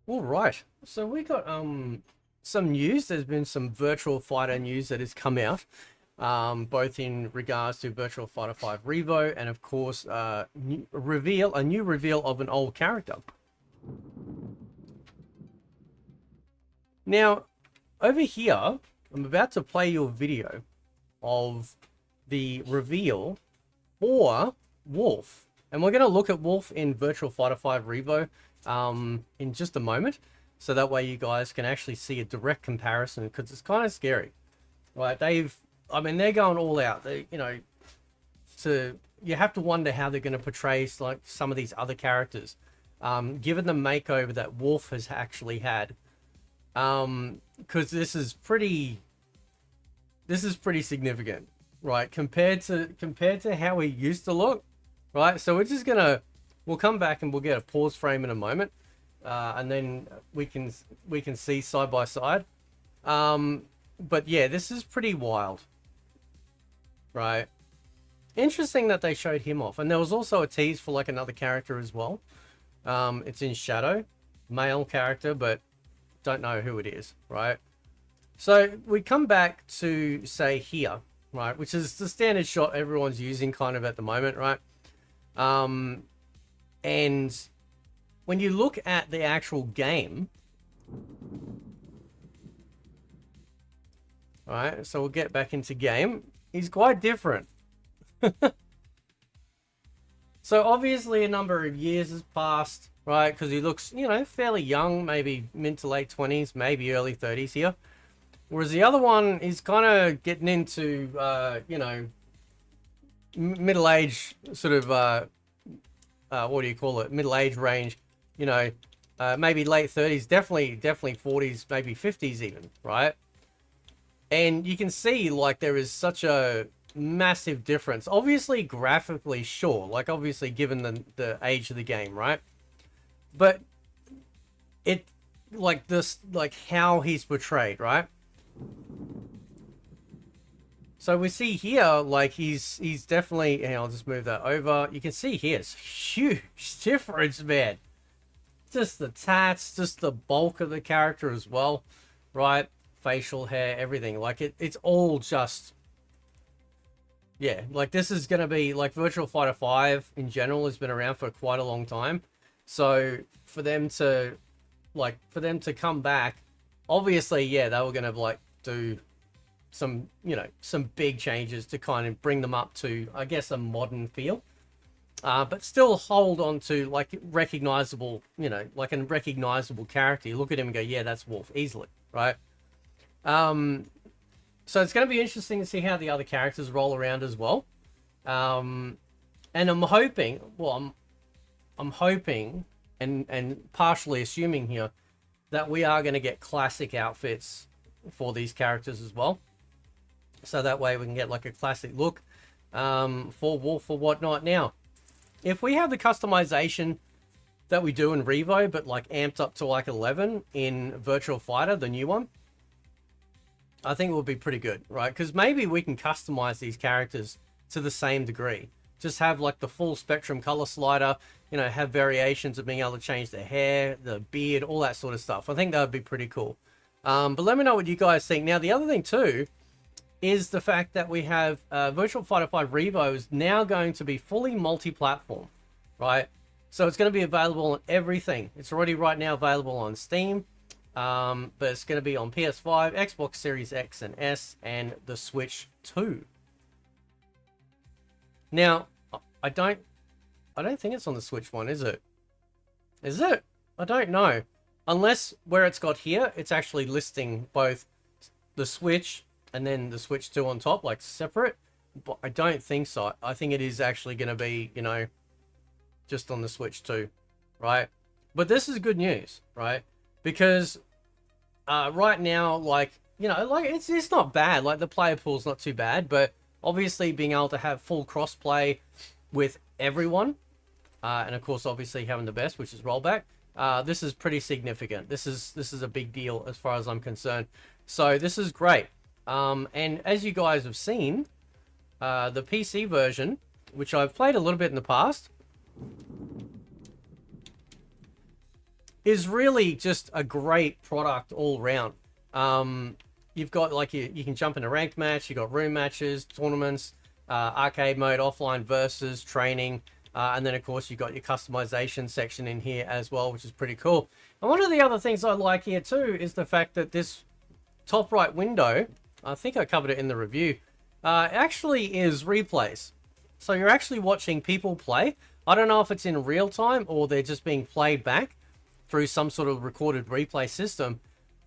All right, so we got some news. There's been some Virtual Fighter news that has come out, both in regards to Virtual Fighter 5 Revo and of course a new reveal of an old character. Now, over here, I'm about to play your video of the reveal for Wolf, and we're going to look at Wolf in Virtual Fighter 5 Revo in just a moment, so that way you guys can actually see a direct comparison, because it's kind of scary, right? They're going all out. You have to wonder how they're going to portray like some of these other characters, given the makeover that Wolf has actually had, because this is pretty significant, right? Compared to how he used to look, right? So we'll come back and we'll get a pause frame in a moment, and then we can see side by side. But yeah, this is pretty wild, right? Interesting that they showed him off, and there was also a tease for like another character as well. It's in shadow, male character, but don't know who it is, right? So we come back to say here, right, which is the standard shot everyone's using kind of at the moment, right? And when you look at the actual game, right, so we'll get back into game. He's quite different. So obviously a number of years has passed, right? Because he looks, fairly young, maybe mid to late 20s, maybe early 30s here. Whereas the other one is kind of getting into, middle age sort of, what do you call it? Middle age range, maybe late 30s, definitely 40s, maybe 50s even, right? And you can see like there is such a massive difference. Obviously graphically, sure, like obviously given the age of the game, right? But it, like this, like how he's portrayed, right? So we see here, like he's definitely, and I'll just move that over. You can see here, it's huge difference, man. Just the tats, just the bulk of the character as well, right? Facial hair, everything. Like it's all just, yeah. Like this is gonna be like Virtual Fighter 5 in general has been around for quite a long time. So for them to come back, obviously, yeah, they were gonna like do some big changes to kind of bring them up to, I guess, a modern feel, but still hold on to like recognizable, like a recognizable character. You look at him and go, yeah, that's Wolf easily, right? So it's going to be interesting to see how the other characters roll around as well, and I'm hoping, I'm hoping and partially assuming here that we are going to get classic outfits for these characters as well. So that way we can get like a classic look for Wolf or whatnot. Now, if we have the customization that we do in Revo, but like amped up to like 11 in Virtual Fighter, the new one, I think it will be pretty good, right? Because maybe we can customize these characters to the same degree. Just have like the full spectrum color slider, have variations of being able to change the hair, the beard, all that sort of stuff. I think that would be pretty cool. But let me know what you guys think. Now, the other thing too is the fact that we have Virtual Fighter 5 Revo is now going to be fully multi-platform, right? So it's going to be available on everything. It's already right now available on Steam, but it's going to be on PS5, Xbox Series X and S, and the Switch 2. Now, I don't think it's on the Switch one, is it? Is it? I don't know. Unless where it's got here, it's actually listing both the Switch and then the Switch 2 on top, like separate. But I don't think so. I think it is actually going to be, just on the Switch 2, right? But this is good news, right? Because right now, like it's not bad. Like the player pool's not too bad, but obviously being able to have full crossplay with everyone, and of course, obviously having the best, which is Rollback. This is pretty significant. This is a big deal as far as I'm concerned. So this is great. And as you guys have seen, the PC version, which I've played a little bit in the past, is really just a great product all round. You've got like you can jump in a ranked match, you've got room matches, tournaments, arcade mode, offline versus, training, and then of course you've got your customization section in here as well, which is pretty cool. And one of the other things I like here too is the fact that this top right window, I think I covered it in the review, actually is replays. So you're actually watching people play. I don't know if it's in real time or they're just being played back through some sort of recorded replay system.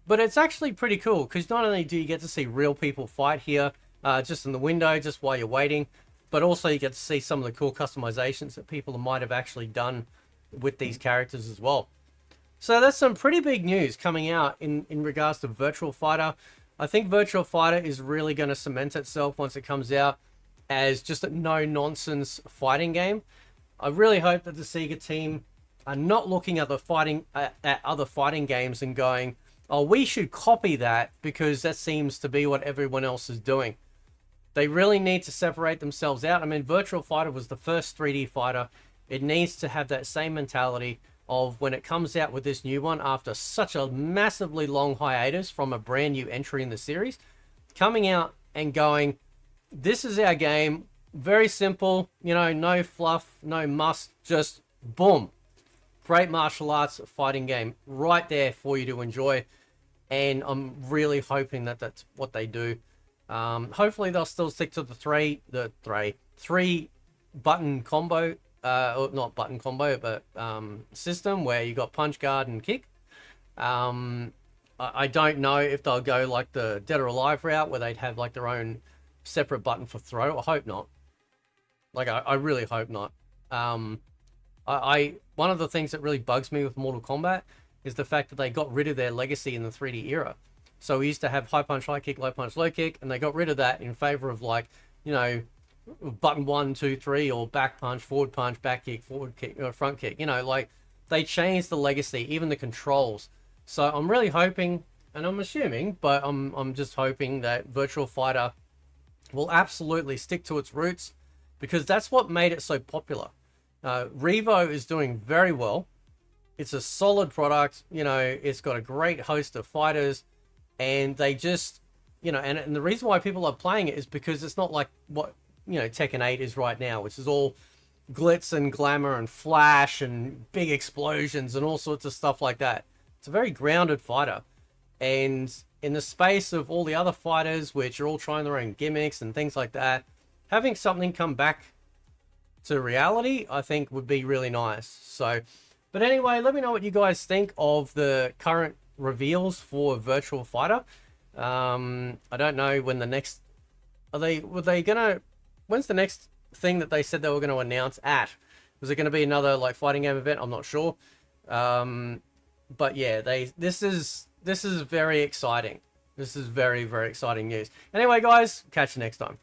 But it's actually pretty cool because not only do you get to see real people fight here, just in the window, just while you're waiting, but also you get to see some of the cool customizations that people might have actually done with these characters as well. So that's some pretty big news coming out in regards to Virtua Fighter. I think Virtua Fighter is really going to cement itself once it comes out as just a no-nonsense fighting game. I really hope that the Sega team are not looking at at other fighting games and going, oh, we should copy that because that seems to be what everyone else is doing. They really need to separate themselves out. I mean, Virtua Fighter was the first 3D fighter. It needs to have that same mentality of when it comes out with this new one after such a massively long hiatus from a brand new entry in the series, coming out and going, this is our game, very simple, you know, no fluff, no muss, just boom. Great martial arts fighting game right there for you to enjoy. And I'm really hoping that that's what they do. Hopefully they'll still stick to the three button combo, or not button combo, but system where you got punch, guard, and kick. I don't know if they'll go like the Dead or Alive route where they'd have like their own separate button for throw. I hope not. Like I really hope not. One of the things that really bugs me with Mortal Kombat is the fact that they got rid of their legacy in the 3D era. So we used to have high punch, high kick, low punch, low kick, and they got rid of that in favor of like, you know, button 1, 2, 3, or back punch, back kick, forward kick, or front kick. You know, like they changed the legacy, even the controls. So I'm really hoping, and I'm assuming, but I'm just hoping that Virtua Fighter will absolutely stick to its roots because that's what made it so popular. REVO is doing very well. It's a solid product, you know, it's got a great host of fighters, and they just, you know, and the reason why people are playing it is because it's not like what, you know, Tekken 8 is right now, which is all glitz and glamour and flash and big explosions and all sorts of stuff like that. It's a very grounded fighter. And in the space of all the other fighters, which are all trying their own gimmicks and things like that, having something come back to reality, I think would be really nice. So, but anyway, let me know what you guys think of the current reveals for Virtua Fighter. I don't know when the next, when's the next thing that they said they were going to announce at? Was it going to be another like fighting game event? I'm not sure. But yeah, this is very exciting. This is very, very exciting news. Anyway, guys, catch you next time.